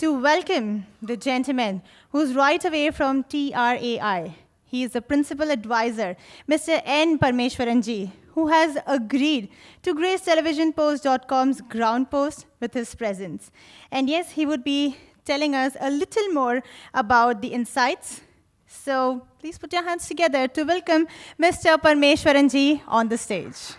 to welcome the gentleman who's right away from TRAI. He is the principal advisor, Mr. N. Parmeshwaranji, who has agreed to grace televisionpost.com's ground post with his presence. And yes, he would be telling us a little more about the insights. So please put your hands together to welcome Mr. Parmeshwaranji on the stage.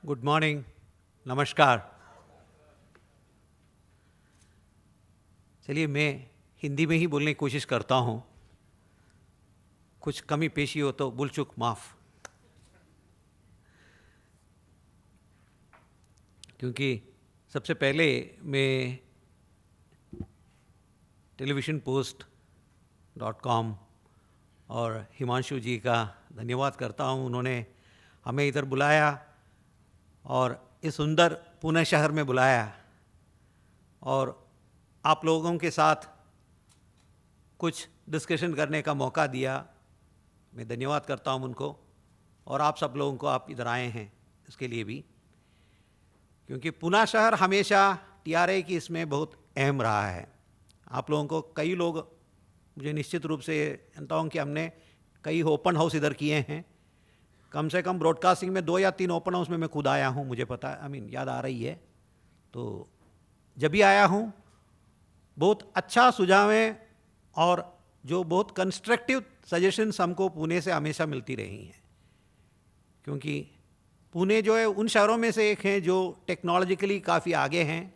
Good morning, नमस्कार। चलिए मैं हिंदी में ही बोलने की कोशिश करता हूँ। कुछ कमी पेशी हो तो भूल चूक माफ़। क्योंकि सबसे पहले मैं televisionpost.com और हिमांशु जी का धन्यवाद करता हूँ। उन्होंने हमें इधर बुलाया और इस सुंदर पुणे शहर में बुलाया और आप लोगों के साथ कुछ डिस्कशन करने का मौका दिया। मैं धन्यवाद करता हूं उनको और आप सब लोगों को, आप इधर आए हैं इसके लिए भी, क्योंकि पुणे शहर हमेशा TRAI की इसमें बहुत अहम रहा है। आप लोगों को कई लोग, मुझे निश्चित रूप से जानता हूँ कि हमने कई ओपन हाउस इधर किए हैं। कम से कम ब्रॉडकास्टिंग में 2 या 3 ओपन हाउस में मैं खुद आया हूँ, मुझे पता याद आ रही है। तो जब भी आया हूँ बहुत अच्छा सुझावें और जो बहुत कंस्ट्रक्टिव सजेशंस हमको पुणे से हमेशा मिलती रही हैं, क्योंकि पुणे जो है उन शहरों में से एक है जो टेक्नोलॉजिकली काफ़ी आगे हैं।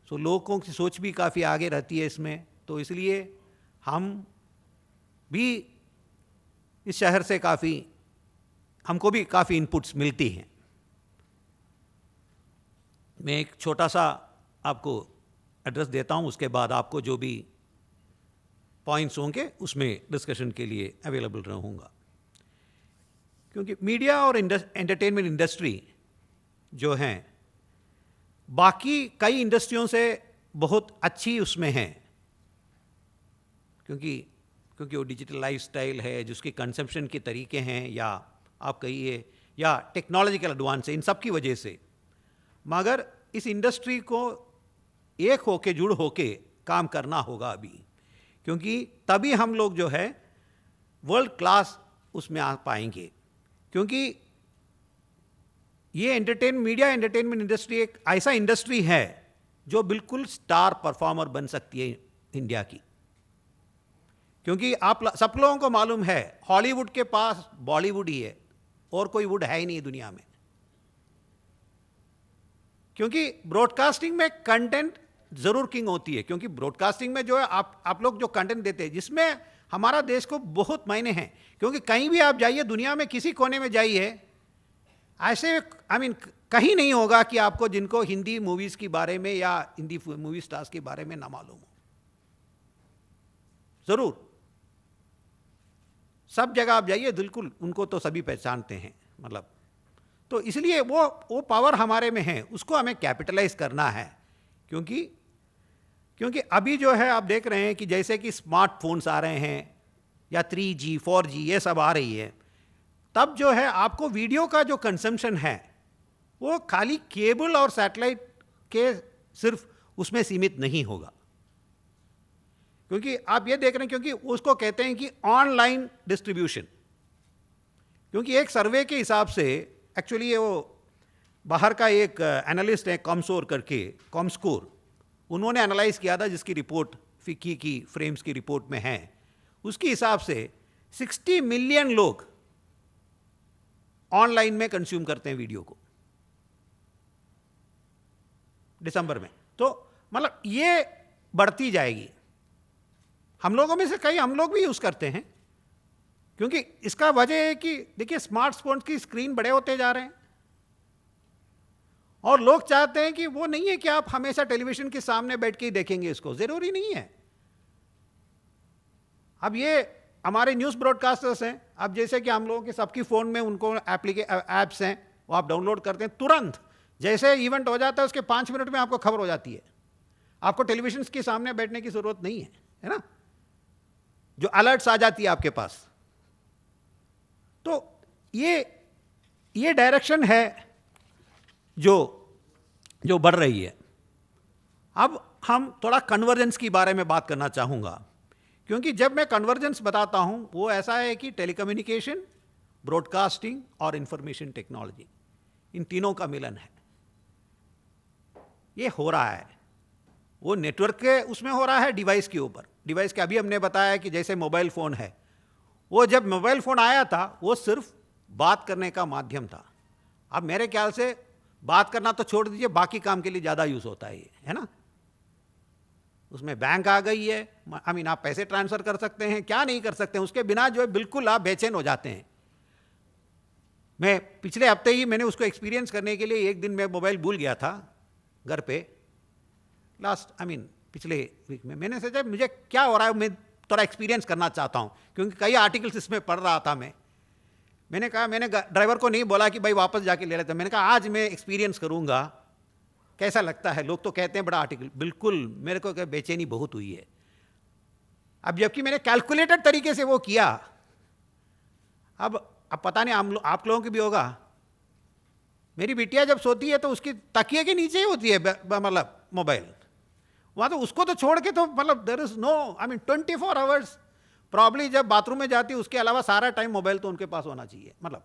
सो लोगों की सोच भी काफ़ी आगे रहती है इसमें। तो इसलिए हम भी इस शहर से हमको भी काफ़ी इनपुट्स मिलती हैं। मैं एक छोटा सा आपको एड्रेस देता हूं, उसके बाद आपको जो भी पॉइंट्स होंगे उसमें डिस्कशन के लिए अवेलेबल रहूँगा। क्योंकि मीडिया और एंटरटेनमेंट इंडस्ट्री जो हैं बाकी कई इंडस्ट्रियों से बहुत अच्छी उसमें हैं, क्योंकि वो डिजिटल लाइफस्टाइल है, जिसके कंजम्पशन के तरीके हैं, या आप कहिए या टेक्नोलॉजिकल एडवांस है, इन सब की वजह से। मगर इस इंडस्ट्री को एक होके जुड़ होके काम करना होगा अभी, क्योंकि तभी हम लोग जो है वर्ल्ड क्लास उसमें आ पाएंगे। क्योंकि ये मीडिया एंटरटेनमेंट इंडस्ट्री एक ऐसा इंडस्ट्री है जो बिल्कुल स्टार परफॉर्मर बन सकती है इंडिया की। क्योंकि आप सब लोगों को मालूम है हॉलीवुड के पास बॉलीवुड ही है और कोई वुड है ही नहीं दुनिया में। क्योंकि ब्रॉडकास्टिंग में कंटेंट जरूर किंग होती है, क्योंकि ब्रॉडकास्टिंग में जो है आप लोग जो कंटेंट देते हैं, जिसमें हमारा देश को बहुत मायने हैं। क्योंकि कहीं भी आप जाइए दुनिया में, किसी कोने में जाइए, ऐसे कहीं नहीं होगा कि आपको जिनको हिंदी मूवीज के बारे में या हिंदी मूवी स्टार्स के बारे में ना मालूम हो। जरूर सब जगह आप जाइए, बिल्कुल उनको तो सभी पहचानते हैं। तो इसलिए वो पावर हमारे में है, उसको हमें कैपिटलाइज करना है। क्योंकि अभी जो है आप देख रहे हैं कि जैसे कि स्मार्टफोन्स आ रहे हैं या 3G 4G ये सब आ रही है, तब जो है आपको वीडियो का जो कंजम्पशन है वो खाली केबल और सैटेलाइट के सिर्फ उसमें सीमित नहीं होगा। क्योंकि आप ये देख रहे हैं, क्योंकि उसको कहते हैं कि ऑनलाइन डिस्ट्रीब्यूशन। क्योंकि एक सर्वे के हिसाब से, एक्चुअली ये वो बाहर का एक एनालिस्ट है कॉमस्कोर, उन्होंने एनालाइज किया था, जिसकी रिपोर्ट फिक्की की फ्रेम्स की रिपोर्ट में है। उसके हिसाब से 60 मिलियन लोग ऑनलाइन में कंज्यूम करते हैं वीडियो को दिसंबर में। तो ये बढ़ती जाएगी। हम लोगों में से कई हम लोग भी यूज करते हैं, क्योंकि इसका वजह है कि देखिए स्मार्टफोन की स्क्रीन बड़े होते जा रहे हैं और लोग चाहते हैं कि वो नहीं है कि आप हमेशा टेलीविजन के सामने बैठ के ही देखेंगे, इसको जरूरी नहीं है। अब ये हमारे न्यूज़ ब्रॉडकास्टर्स हैं, अब जैसे कि हम लोगों के सबकी फ़ोन में उनको एप्स हैं वो आप डाउनलोड करते हैं, तुरंत जैसे इवेंट हो जाता है उसके 5 मिनट में आपको खबर हो जाती है। आपको टेलीविजन के सामने बैठने की जरूरत नहीं है ना, जो अलर्ट्स आ जाती है आपके पास। तो ये डायरेक्शन है जो बढ़ रही है। अब हम थोड़ा कन्वर्जेंस की बारे में बात करना चाहूंगा, क्योंकि जब मैं कन्वर्जेंस बताता हूं वो ऐसा है कि टेलीकम्युनिकेशन, ब्रॉडकास्टिंग और इंफॉर्मेशन टेक्नोलॉजी, इन तीनों का मिलन है। ये हो रहा है, वो नेटवर्क के उसमें हो रहा है, डिवाइस के ऊपर। डिवाइस के अभी हमने बताया कि जैसे मोबाइल फ़ोन है, वो जब मोबाइल फ़ोन आया था वो सिर्फ बात करने का माध्यम था। अब मेरे ख्याल से बात करना तो छोड़ दीजिए, बाकी काम के लिए ज़्यादा यूज़ होता है ये, है ना। उसमें बैंक आ गई है, आप पैसे ट्रांसफ़र कर सकते हैं, क्या नहीं कर सकते हैं, उसके बिना जो है बिल्कुल आप बेचैन हो जाते हैं। मैं पिछले हफ्ते ही मैंने उसको एक्सपीरियंस करने के लिए एक दिन मैं मोबाइल भूल गया था घर पे, पिछले वीक में। मैंने सोचा मुझे क्या हो रहा है, मैं थोड़ा एक्सपीरियंस करना चाहता हूँ, क्योंकि कई आर्टिकल्स इसमें पढ़ रहा था मैंने कहा, मैंने ड्राइवर को नहीं बोला कि भाई वापस जाके ले लेते, मैंने कहा आज मैं एक्सपीरियंस करूँगा कैसा लगता है। लोग तो कहते हैं बड़ा आर्टिकल, बिल्कुल मेरे को बेचैनी बहुत हुई है। अब जबकि मैंने कैलकुलेटेड तरीके से वो किया, अब पता नहीं आप लोगों की भी होगा। मेरी बिटिया जब सोती है तो उसकी तकिए के नीचे ही होती है मतलब मोबाइल, वहाँ तो उसको तो छोड़ के तो मतलब there is no 24 hours probably जब बाथरूम में जाती है उसके अलावा सारा टाइम मोबाइल तो उनके पास होना चाहिए। मतलब